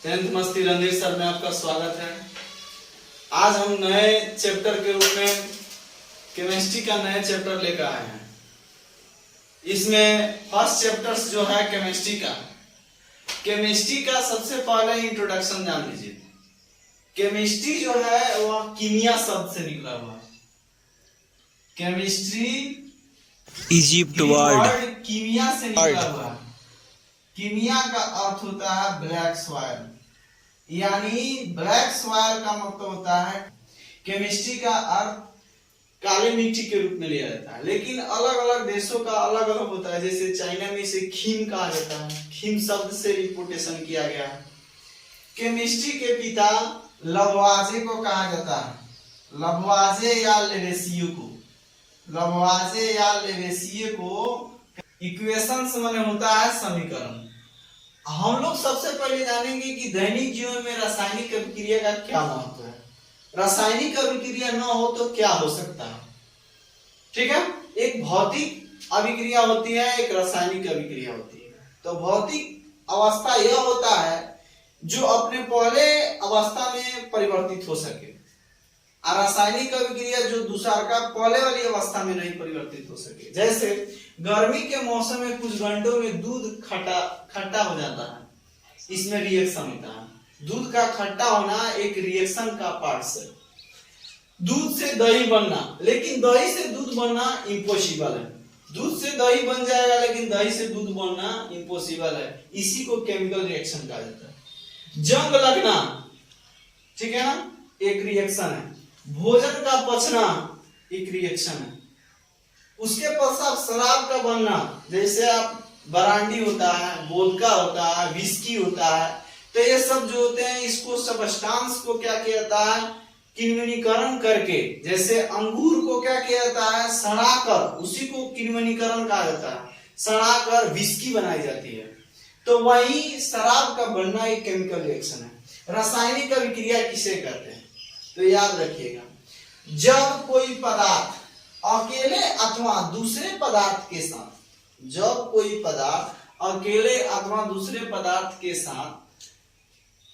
Tenth मस्ती Randhir sir में आपका स्वागत है। आज हम नए चैप्टर के रूप में केमिस्ट्री का नया चैप्टर लेकर आए हैं। इसमें फर्स्ट चैप्टर जो है केमिस्ट्री का सबसे पहले इंट्रोडक्शन जान लीजिए। केमिस्ट्री जो है वह कीमिया शब्द से निकला हुआ है। केमिस्ट्री इजिप्ट वर्ड कीमिया से निकला हुआ है। कीमिया का अर्थ होता है ब्लैक सॉइल, यानी ब्लैक सॉइल का मतलब होता है केमिस्ट्री का अर्थ काली मिट्टी के रूप में लिया जाता है। लेकिन अलग अलग देशों का अलग अलग होता है। जैसे चाइना में इसे खीम कहा जाता है, खीम शब्द से रिपोर्टेशन किया गया है। केमिस्ट्री के पिता लवोइजे को कहा जाता है। लवोइजे या लेवेसिए को इक्वेशंस माने होता है समीकरण। हम लोग सबसे पहले जानेंगे कि दैनिक जीवन में रासायनिक अभिक्रिया का क्या महत्व है। रासायनिक अभिक्रिया न हो तो क्या हो सकता है, ठीक है। एक भौतिक अभिक्रिया होती है, एक रासायनिक अभिक्रिया होती है। तो भौतिक अवस्था यह होता है जो अपने पहले अवस्था में परिवर्तित हो सके, और रासायनिक अभिक्रिया जो दूसरा का पहले वाली अवस्था में नहीं परिवर्तित हो सके। जैसे गर्मी के मौसम में कुछ घंटों में दूध खट्टा हो जाता है, इसमें रिएक्शन होता है। दूध का खट्टा होना एक रिएक्शन का पार्ट है। दूध से दही बनना, लेकिन दही से दूध बनना इम्पॉसिबल है। दूध से दही बन जाएगा लेकिन दही से दूध बनना इम्पॉसिबल है। इसी को केमिकल रिएक्शन कहा जाता है। जंग लगना, ठीक है ना, एक रिएक्शन है। भोजन का पचना एक रिएक्शन है। उसके पश्चात शराब का बनना, जैसे आप ब्रांडी होता है, वोदका होता है, विस्की होता है। तो ये सब जो होते हैं इसको सब्सटेंस को क्या किया जाता है, किण्वनीकरण करके। जैसे अंगूर को क्या किया जाता है, सड़ाकर, उसी को किण्वनीकरण कहा जाता है। सड़ाकर विस्की बनाई जाती है। तो वही शराब का बनना एक केमिकल रिएक्शन है। रासायनिक अभिक्रिया किसे कहते हैं, तो याद रखिएगा, जब कोई पदार्थ अकेले अथवा दूसरे पदार्थ के साथ, जब कोई पदार्थ अकेले अथवा दूसरे पदार्थ के साथ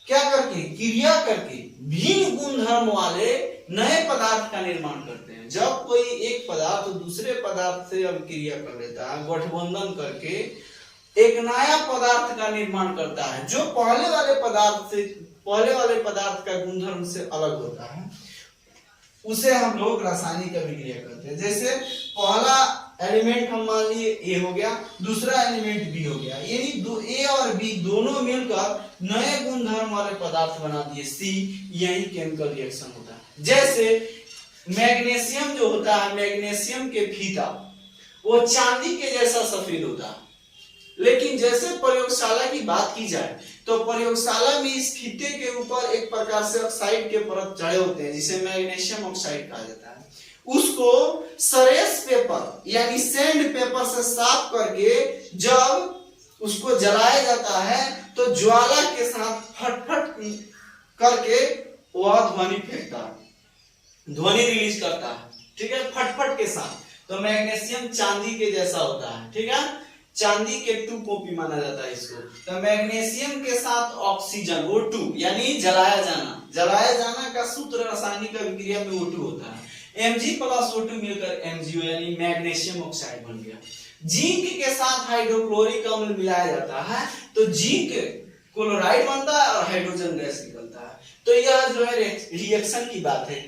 क्या करके, क्रिया करके भिन्न गुणधर्म वाले नए पदार्थ का निर्माण करते हैं। जब कोई एक पदार्थ दूसरे पदार्थ से अभिक्रिया कर लेता है, गठबंधन करके एक नया पदार्थ का निर्माण करता है जो पहले वाले पदार्थ का गुणधर्म से अलग होता है, उसे हम लोग रासायनिक अभिक्रिया करते हैं। जैसे पहला एलिमेंट हम मान लिए ए हो गया, दूसरा एलिमेंट बी हो गया, यानी ए और बी दोनों मिलकर नए गुणधर्म वाले पदार्थ बना दिए सी। यही केमिकल रिएक्शन होता है। जैसे मैग्नीशियम जो होता है, मैग्नीशियम के फीता वो चांदी के जैसा सफेद होता है। लेकिन जैसे प्रयोगशाला की बात की जाए तो प्रयोगशाला में इस फीते के ऊपर एक प्रकार से ऑक्साइड के परत चढ़े होते हैं, जिसे मैग्नीशियम ऑक्साइड कहा जाता है। उसको सरेस पेपर यानी सैंड पेपर से साफ करके जब उसको जलाया जाता है तो ज्वाला के साथ फटफट करके वह ध्वनि फेंकता है, ध्वनि रिलीज करता है, ठीक है, फटफट के साथ। तो मैग्नीशियम चांदी के जैसा होता है, ठीक है, चांदी के 2 कॉपी माना जाता है इसको। तो मैग्नीशियम के साथ ऑक्सीजन O2 यानी जलाया जाना का सूत्र रासायनिक अभिक्रिया में O2 होता है। Mg + O2 मिलकर MgO यानी मैग्नीशियम ऑक्साइड बन गया। जिंक के साथ हाइड्रोक्लोरिक अम्ल मिलाया जाता है तो जिंक क्लोराइड बनता है और हाइड्रोजन गैस निकलता है। तो यह जो है रिएक्शन की बात है,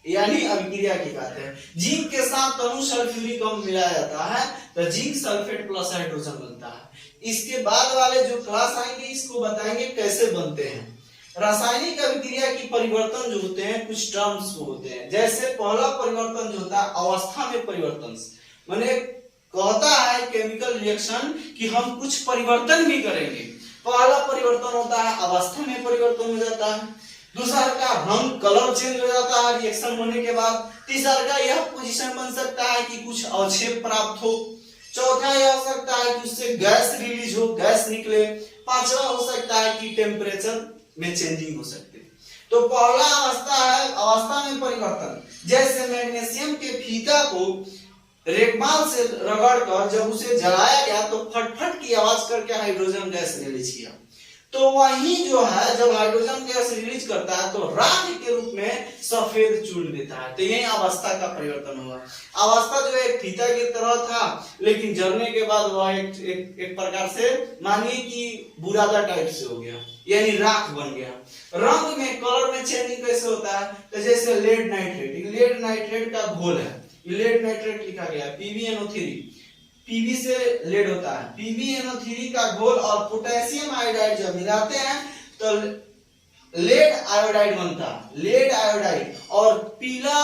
यानी अभिक्रिया की बात है। जिंक के साथ तनु सल्फ्यूरिक अम्ल मिलाया जाता है तो जिंक सल्फेट प्लस हाइड्रोजन बनता है। इसके बाद वाले जो क्लास आएंगे इसको बताएंगे कैसे बनते हैं। रासायनिक अभिक्रिया की परिवर्तन जो होते हैं कुछ टर्म्स होते हैं। जैसे पहला परिवर्तन जो होता है अवस्था में परिवर्तन, माने कहता है केमिकल रिएक्शन कि हम कुछ परिवर्तन भी करेंगे। पहला परिवर्तन होता है अवस्था में परिवर्तन हो जाता है। दूसरा का रंग कलर चेंज हो जाता है रिएक्शन होने के बाद। तीसरा का यह पोजीशन बन सकता है कि कुछ अवक्षेप प्राप्त हो। चौथा यह हो सकता है कि उससे गैस रिलीज हो, गैस निकले। पांचवा हो सकता है कि टेम्परेचर में चेंजिंग हो सकती है। तो पहला अवस्था है अवस्था में परिवर्तन। जैसे मैग्नीशियम के फीता को रेगमाल से रगड़कर जब उसे जलाया गया तो फटफट की आवाज करके हाइड्रोजन गैस रिलीज किया। तो वही जो है जब हाइड्रोजन गैस रिलीज करता है तो राख के रूप में सफेद चुन देता है। तो यही अवस्था का परिवर्तन हुआ। अवस्था जो एक फीता की तरह था, लेकिन जलने के बाद वह एक प्रकार से मानिए कि बुरादा टाइप से हो गया, यानी राख बन गया। रंग में, कलर में चेंजिंग कैसे होता है? तो जैसे लेड नाइट्रेट, लेड नाइट्रेट का घोल है, लेड नाइट्रेट लिखा गया PbNO3, Pb से लेड होता है, PbNO3 का घोल और पोटेशियम आयोडाइड जब मिलाते हैं तो लेड आयोडाइड बनता है, लेड आयोडाइड, और पीला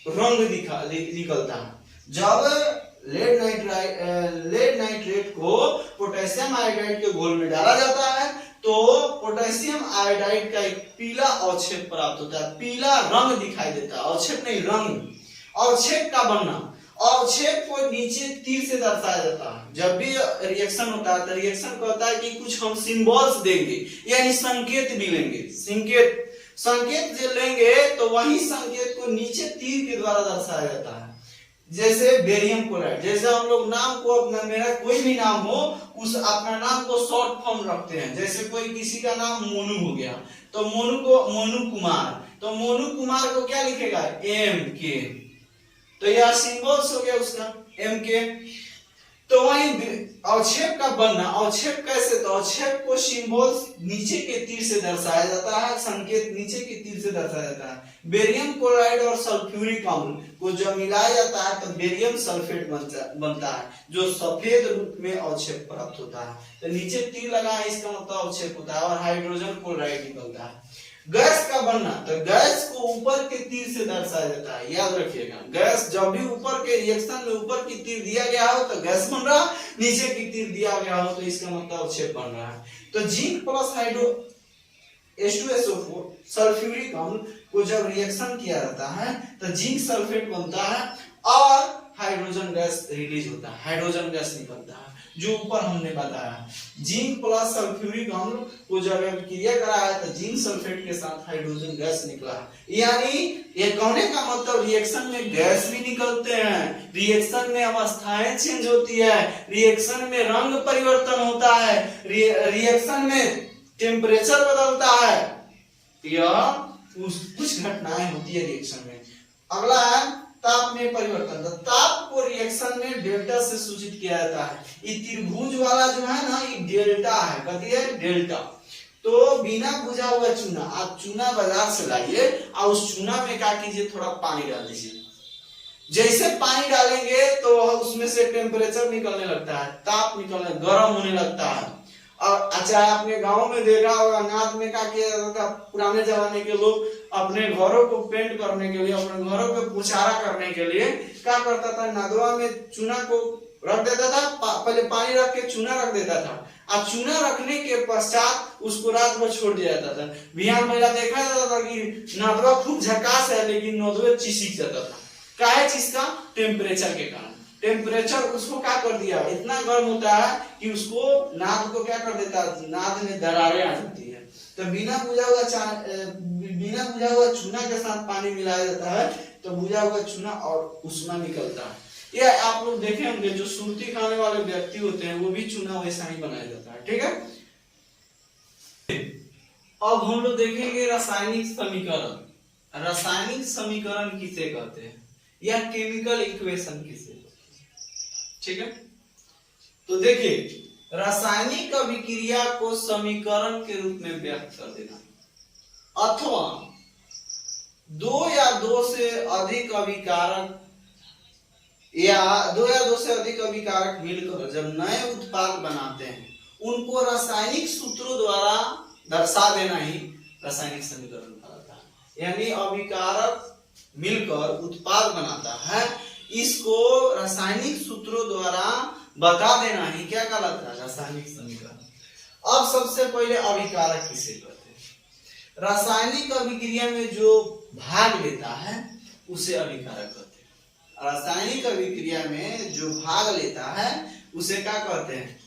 रंग निकलता है। जब लेड नाइट्रेट को पोटेशियम आयोडाइड के घोल में डाला जाता है तो पोटेशियम आयोडाइड का एक पीला अवक्षेप प्राप्त होता है, पीला रंग दिखाई देता है, अवक्षेप नहीं रंग। अवक्षेप का बनना, अवक्षेप को नीचे तीर से दर्शाया जाता है। जब भी रिएक्शन होता है तो रिएक्शन को होता है कि कुछ हम सिंबल्स देंगे, यानी संकेत भी लेंगे, संकेत जो लेंगे तो वही संकेत को नीचे तीर के द्वारा दर्शाया जाता है। जैसे बेरियम क्लोराइड, जैसे हम लोग नाम को अपना, मेरा कोई भी नाम हो, उस अपना नाम को शॉर्ट फॉर्म रखते हैं। जैसे कोई किसी का नाम मोनू हो गया तो मोनू को मोनू कुमार, तो मोनू कुमार को क्या लिखेगा? MK। तो यह सिंबल्स हो गया उसका MK। तो वही अवक्षेप का बनना, अवक्षेप कैसे? तो अवक्षेप को सिंबल्स नीचे के तीर से दर्शाया जाता है, संकेत नीचे के तीर से दर्शाया जाता है। बेरियम क्लोराइड और सल्फ्यूरिक अम्ल को जब मिलाया जाता है तो बेरियम सल्फेट बनता है, जो सफेद रूप में अवक्षेप प्राप्त होता है। तो नीचे तीर लगा है, इसका मतलब अवक्षेप होता है, और हाइड्रोजन क्लोराइड निकलता है। गैस का बनना, तो गैस को ऊपर के तीर से दर्शाया जाता है, याद रखिएगा। गैस जब भी ऊपर के रिएक्शन में ऊपर की तीर दिया गया हो तो गैस बन रहा, नीचे की तीर दिया गया हो तो इसका मतलब अवक्षेप बन रहा है। तो जिंक प्लस H2SO4 सल्फ्यूरिक अम्ल को जब रिएक्शन किया जाता है तो जिंक सल्फेट बनता है और हाइड्रोजन गैस रिलीज होता है, हाइड्रोजन गैस निकलता है, जो ऊपर हमने बताया। जिंक प्लस सल्फ्यूरिक अम्ल को जब क्रिया कराया तो जिंक सल्फेट के साथ हाइड्रोजन गैस निकला। यानी ये कहने का मतलब रिएक्शन में गैस भी निकलते हैं, रिएक्शन में अवस्थाएं चेंज होती है, रिएक्शन में रंग परिवर्तन होता है, रिएक्शन में टेम्परेचर बदलता है। यह कुछ घटनाएं होती है रिएक्शन में। अगला है ताप में परिवर्तन। तो ताप को रिएक्शन में डेल्टा से सूचित किया जाता है। ये त्रिभुज वाला जो है ना, ये डेल्टा है, कहती है डेल्टा। तो बिना बुझा हुआ चूना, आप चूना बाजार से लाइए और उस चूना में क्या कीजिए, थोड़ा पानी डाल दीजिए। जैसे पानी डालेंगे तो उसमें से टेम्परेचर निकलने लगता है, ताप निकलने, गर्म होने लगता है। और अच्छा, आपने गांव में देखा होगा, नाद में क्या किया जाता था, पुराने जमाने के लोग अपने घरों को पेंट करने के लिए, अपने घरों को पुछारा करने के लिए क्या करता था, नदवा में चूना को रख देता था, पहले पानी रख के चूना रख देता था, और चूना रखने के पश्चात उसको रात भर छोड़ दिया जाता था। बिहान मेला देखा जाता था कि नदवा खूब झकास है, लेकिन नदवा चिसिक जाता था। काहे चीज का? टेम्परेचर के कारण। टेम्परेचर उसको क्या कर दिया, इतना गर्म होता है कि उसको नाद को क्या कर देता है, नाद में दरारें आ जाती है। तो बिना बुझा हुआ चूना के साथ पानी मिलाया जाता है तो बुझा हुआ चूना और उष्मा निकलता है। ये आप लोग देखे होंगे, जो सुरती खाने वाले व्यक्ति होते हैं वो भी चूना वैसा ही बनाया जाता है। ठीक है, अब हम लोग देखेंगे रासायनिक समीकरण। रासायनिक समीकरण किसे कहते हैं या केमिकल इक्वेशन किसे? ठीक है, तो देखिए, रासायनिक अभिक्रिया को समीकरण के रूप में व्यक्त कर देना, अथवा दो या दो से अधिक अभिकारक मिलकर जब नए उत्पाद बनाते हैं उनको रासायनिक सूत्रों द्वारा दर्शा देना ही रासायनिक समीकरण कहलाता है। यानी अभिकारक मिलकर उत्पाद बनाता है, इसको रासायनिक सूत्रों द्वारा बता देना ही क्या कहलाता है, रासायनिक समीकरण। अब सबसे पहले अभिकारक किसे कहते हैं? रासायनिक अभिक्रिया में जो भाग लेता है उसे अभिकारक कहते हैं। रासायनिक अभिक्रिया में जो भाग लेता है उसे क्या कहते हैं,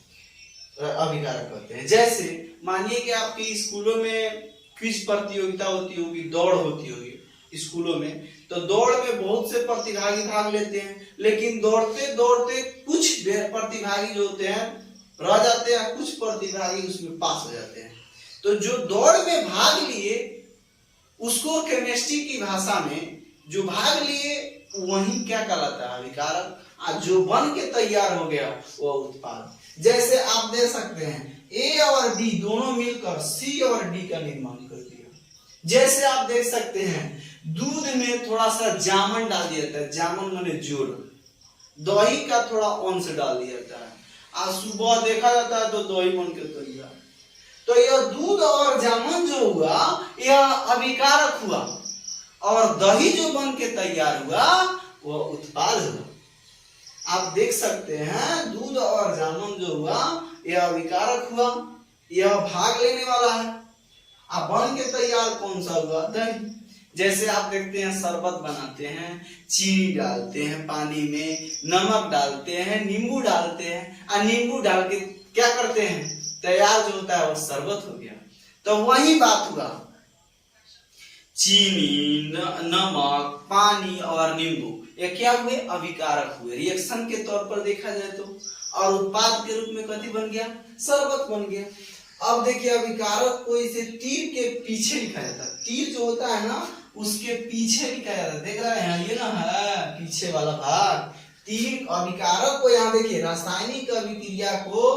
अभिकारक कहते हैं। जैसे मानिए कि आपके स्कूलों में क्विज प्रतियोगिता होती होगी, दौड़ होती होगी स्कूलों में, तो दौड़ में बहुत से प्रतिभागी भाग लेते हैं, लेकिन दौड़ते दौड़ते कुछ प्रतिभागी जो होते हैं रह जाते हैं, कुछ प्रतिभागी उसमें पास हो जाते हैं। तो जो दौड़ में भाग लिए उसको केमिस्ट्री की भाषा में जो भाग लिए वही क्या कहलाता है, अभिकारक। जो बन के तैयार हो गया वो उत्पाद। जैसे आप देख सकते हैं ए और डी दोनों मिलकर सी और डी का निर्माण कर दिया। जैसे आप देख सकते हैं दूध में थोड़ा सा जामन डाल दिया जाता है, जामन माने जोड़, दही का थोड़ा अंश डाल दिया जाता है, आज सुबह देखा जाता है तो दही बन के तैयार। तो यह दूध और जामन जो हुआ यह अभिकारक हुआ, और दही जो बन के तैयार हुआ वह उत्पाद हुआ। आप देख सकते हैं दूध और जामुन जो हुआ यह अभिकारक हुआ, यह भाग लेने वाला है। अब बन के तैयार कौन सा हुआ, दही। जैसे आप देखते हैं शरबत बनाते हैं, चीनी डालते हैं पानी में, नमक डालते हैं, नींबू डालते हैं, और नींबू डाल के क्या करते हैं, तैयार जो होता है वो शरबत हो गया। तो वही बात हुआ, चीनी, नमक, पानी और नींबू ये क्या हुए, अभिकारक हुए रिएक्शन के तौर पर देखा जाए तो, और उत्पाद के रूप में कथी बन गया, शरबत बन गया। अब देखिए अभिकारक को इसे तीर के पीछे लिखा जाता है, तीर जो होता है ना उसके पीछे लिखा जाता है, देख रहे हैं ये ना है पीछे वाला भाग, तीर। अभिकारक को यहाँ देखिए रासायनिक अभिक्रिया को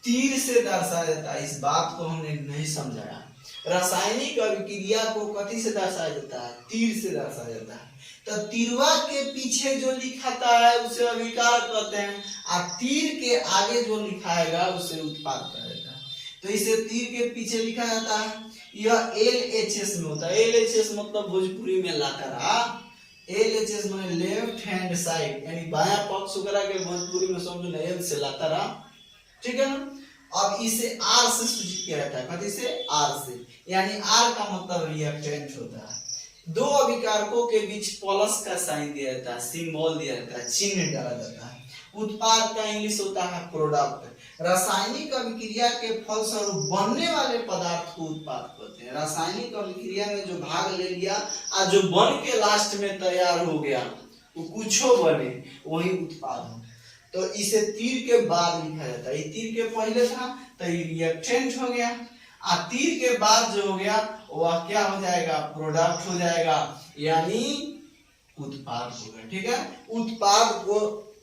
तीर से दर्शाया जाता है, इस बात को हमने नहीं समझाया। रासायनिक अभिक्रिया को कथी से दर्शाया जाता है, तीर से दर्शाया जाता है। तो तीरवा के पीछे जो लिखाता है उसे अभिकारक कहते हैं, और तीर के आगे जो लिखाएगा उसे उत्पाद कहा जाता है। तो इसे तीर के पीछे लिखा जाता है। यह LHS में होता है, LHS मतलब भोजपुरी में लातरा, LHS माने लेफ्ट हैंड साइड, यानी बायां पक्ष वगैरह के भोजपुरी में समझो ना L से लातरा, ठीक है ना। अब इसे R से सूचित किया जाता है, कथी से, R से, यानी R का मतलब रिएक्टेंट होता है। दो अभिकारकों के बीच प्लस का साइन दिया जाता है, सिंबल दिया जाता है, चिन्ह डाला जाता है। उत्पाद का इंग्लिश होता है प्रोडक्ट। रासायनिक अभिक्रिया के फलस्वरूप बनने वाले पदार्थ को उत्पाद कहते हैं। रासायनिक अभिक्रिया में जो भाग ले लिया और जो बन के लास्ट में तैयार हो गया वो कुछो बने वही उत्पाद हो। तो इसे तीर के बाद लिखा जाता है, ये तीर के पहले था तो ये रिएक्टेंट हो गया, आ तीर के बाद जो हो गया वह क्या हो जाएगा, प्रोडक्ट हो जाएगा, यानी उत्पाद होगा, ठीक है। उत्पाद को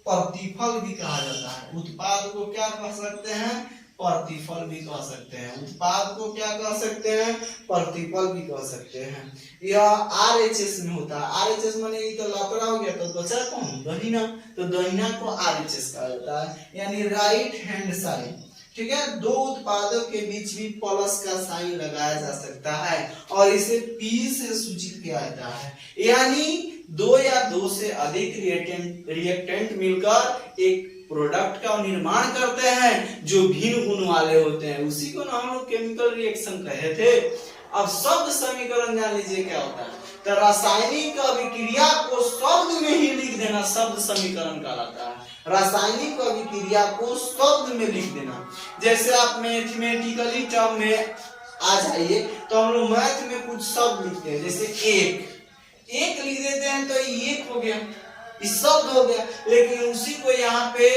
प्रतिफल भी कहा जाता है, उत्पाद को क्या कह सकते हैं, प्रतिफल भी कह सकते हैं। उत्पाद को क्या कह सकते हैं, प्रतिफल भी कह सकते हैं। यह RHS में होता है, RHS माने ये तो लातरा हो गया, तो बचा कौन, दहिना, तो दहिना को RHS कहा जाता है, यानी राइट हैंड साइड, ठीक है। दो उत्पादों के बीच भी प्लस का साइन लगाया जा सकता है और इसे P से सूचित किया जाता है, यानी दो या दो से अधिक रिएक्टेंट मिलकर एक प्रोडक्ट का निर्माण करते हैं जो भिन्न गुण वाले होते हैं, उसी को ना हम लोग केमिकल रिएक्शन कहे थे। अब शब्द समीकरण जान लीजिए क्या होता है, तो रासायनिक अभिक्रिया को शब्द में ही लिख देना शब्द समीकरण कहलाता है। रासायनिक अभिक्रिया को शब्द में लिख देना, जैसे आप मैथमेटिकली टर्म में आ जाइए तो हम लोग मैथ में कुछ शब्द लिखते हैं, जैसे एक लिख देते हैं तो एक हो गया, इस शब्द हो गया, लेकिन उसी को यहाँ पे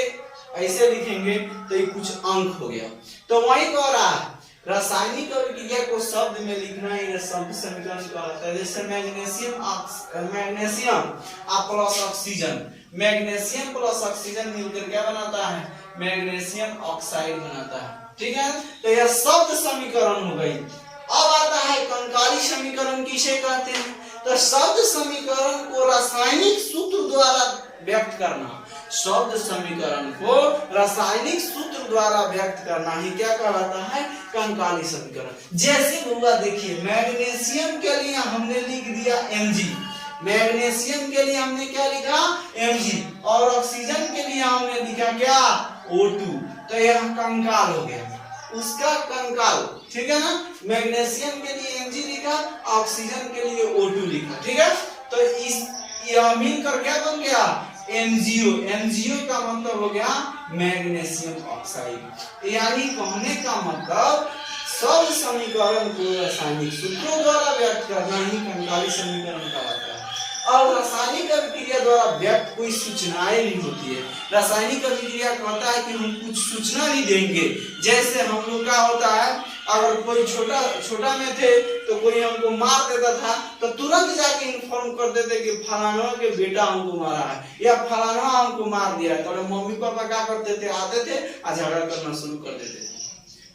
ऐसे लिखेंगे तो ये कुछ अंक हो गया। तो वही कह रहा है रासायनिक अभिक्रिया को शब्द में लिखना ही शब्द समीकरण कहलाता है। जैसे magnesium plus oxygen, magnesium plus oxygen मिलकर क्या बनाता है, मैग्नीशियम ऑक्साइड बनाता है, ठीक है। तो यह शब्द समीकरण हो गई। अब आता है कंकाली समीकरण, किसे कहते हैं, तो शब्द समीकरण को रासायनिक सूत्र द्वारा व्यक्त करना, शब्द समीकरण को रासायनिक सूत्र द्वारा व्यक्त करना ही क्या कहलाता है, कंकाली समीकरण। जैसे हुआ देखिए मैग्नीशियम के लिए हमने लिख दिया Mg, मैग्नीशियम के लिए हमने क्या लिखा Mg, और ऑक्सीजन के लिए हमने लिखा क्या O2, तो यह कंकाल हो गया, उसका कंकाल, ठीक है ना। मैग्नीशियम के लिए Mg लिखा, ऑक्सीजन के लिए O2 लिखा, ठीक है। तो इस यह मिलकर क्या बन गया, MgO, MgO का मतलब हो गया मैग्नीशियम ऑक्साइड। यानी कहने का मतलब शब्द समीकरण को रासायनिक सूत्रों द्वारा व्यक्त करना ही कंकाली समीकरण कहलाता है। और रासायनिक अभिक्रिया द्वारा व्यक्त कोई सूचनाएं नहीं होती है। रासायनिक अभिक्रिया कहता है कि हम कुछ सूचना नहीं देंगे। जैसे हम लोग का होता है, अगर कोई छोटा में थे तो कोई हमको मार देता था तो तुरंत जाके इन्फॉर्म कर देते कि फलाना के बेटा हमको मारा है या फलाना हमको मार दिया है। तो मम्मी पापा क्या करते थे, आते थे और झगड़ा करना शुरू कर देते थे।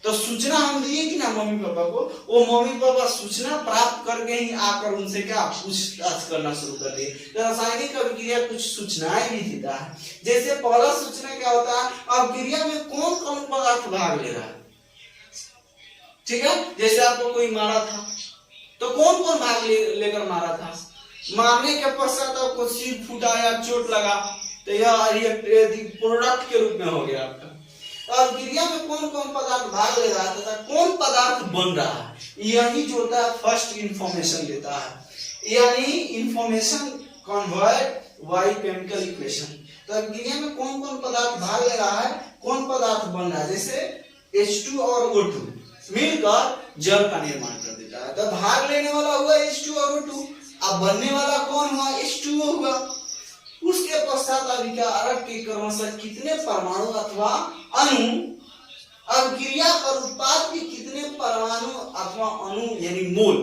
तो सूचना हम दिए कि ना मम्मी पापा को, वो मम्मी पापा सूचना प्राप्त करके ही आकर उनसे क्या पूछताछ करना शुरू कर दिए। तो रासायनिक अभिक्रिया कुछ सूचनाएं भी देता है। जैसे पहला सूचना क्या होता है, अभिक्रिया में कौन कौन पदार्थ भाग ले रहा है। ठीक है, जैसे आपको कोई मारा था तो कौन कौन भाग लेकर मारा था। मारने के पश्चात आपको सिर फूटा या चोट लगा तो यह प्रोडक्ट के रूप में हो गया आपका। और क्रिया में कौन कौन पदार्थ भाग ले रहा है तथा कौन पदार्थ बन रहा है, यही जो होता है फर्स्ट इंफॉर्मेशन देता है, यानी information convert by chemical equation. तो क्रिया में कौन कौन पदार्थ भाग ले रहा है, कौन पदार्थ बन रहा है। जैसे H2 और O2 मिलकर जल का निर्माण कर देता है। तो भाग लेने वाला हुआ H2 और O2, अब बनने वाला कौन हुआ, H2O हुआ। उसके पश्चात अभिकारक के क्रमशः कितने परमाणु अथवा अणु, अभिक्रिया पर उत्पाद के कितने परमाणु अथवा अणु यानी मोल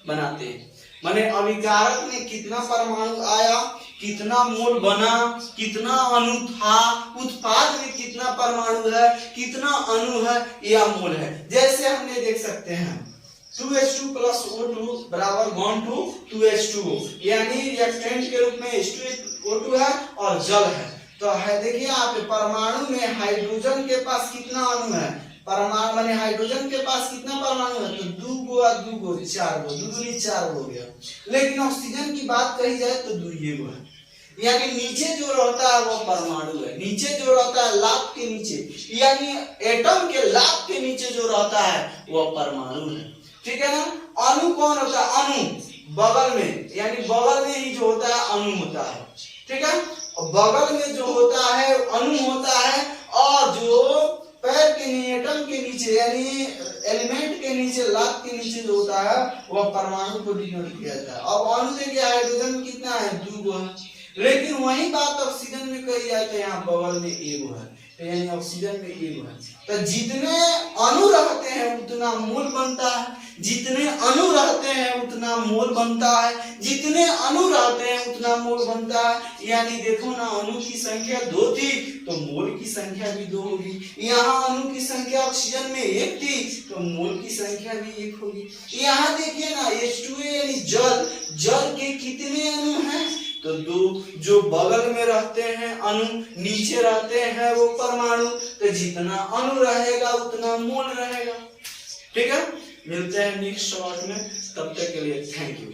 बनाते हैं। माने अभिकारक में कितना परमाणु आया, कितना मोल बना, कितना अणु था, उत्पाद में कितना परमाणु है, कितना अणु है या मोल है। जैसे हमने देख सकते हैं 2H2 plus O2 बराबर 1 to 2H2O, यानी रिएक्टेंट के रूप में H2O2 है और जल है। तो है देखिए आप परमाणु में हाइड्रोजन के पास कितना अणु है, परमाणु माने हाइड्रोजन के पास कितना परमाणु है, तो 2 गो 4 गो, 2 दूनी 4 हो गया। लेकिन ऑक्सीजन की बात कही जाए तो 2 ही गो है, यानी नीचे जो रहता है वो परमाणु है, नीचे जो रहता है लाभ के नीचे, यानी एटम के लाभ के नीचे जो रहता है वो परमाणु है। ठीक है ना। अणु कौन होता है, अणु बगल में, यानी बगल में ही जो होता है अणु होता है। ठीक है, बगल में जो होता है अणु होता है, और जो पैर के एटम के नीचे यानी एलिमेंट के नीचे लाभ के नीचे जो होता है वह परमाणु को डिनोट किया जाता है। अब अणु देखिए हाइड्रोजन में कितना है, 2 गो है, लेकिन वही बात ऑक्सीजन में कही जाए तो यहाँ बगल में 1 गो है, तो यानी ऑक्सीजन में 1 गो है। तो जितने अणु रहते हैं उतना मोल बनता है, जितने अणु रहते हैं उतना मोल बनता है, जितने अणु रहते हैं उतना मोल बनता है। यानी देखो ना, अणु की संख्या 2 थी तो मोल की संख्या भी 2 होगी। यहाँ अणु की संख्या ऑक्सीजन में 1 थी तो मोल की संख्या भी 1 होगी। यहाँ देखिए ना H2O यानी जल के कितने अणु हैं, तो 2। जो बगल में रहते हैं अणु, नीचे रहते हैं वो परमाणु, तो जितना अणु रहेगा उतना मोल रहेगा। ठीक है, मिलते हैं नेक्स्ट शॉर्ट में, तब तक के लिए थैंक यू।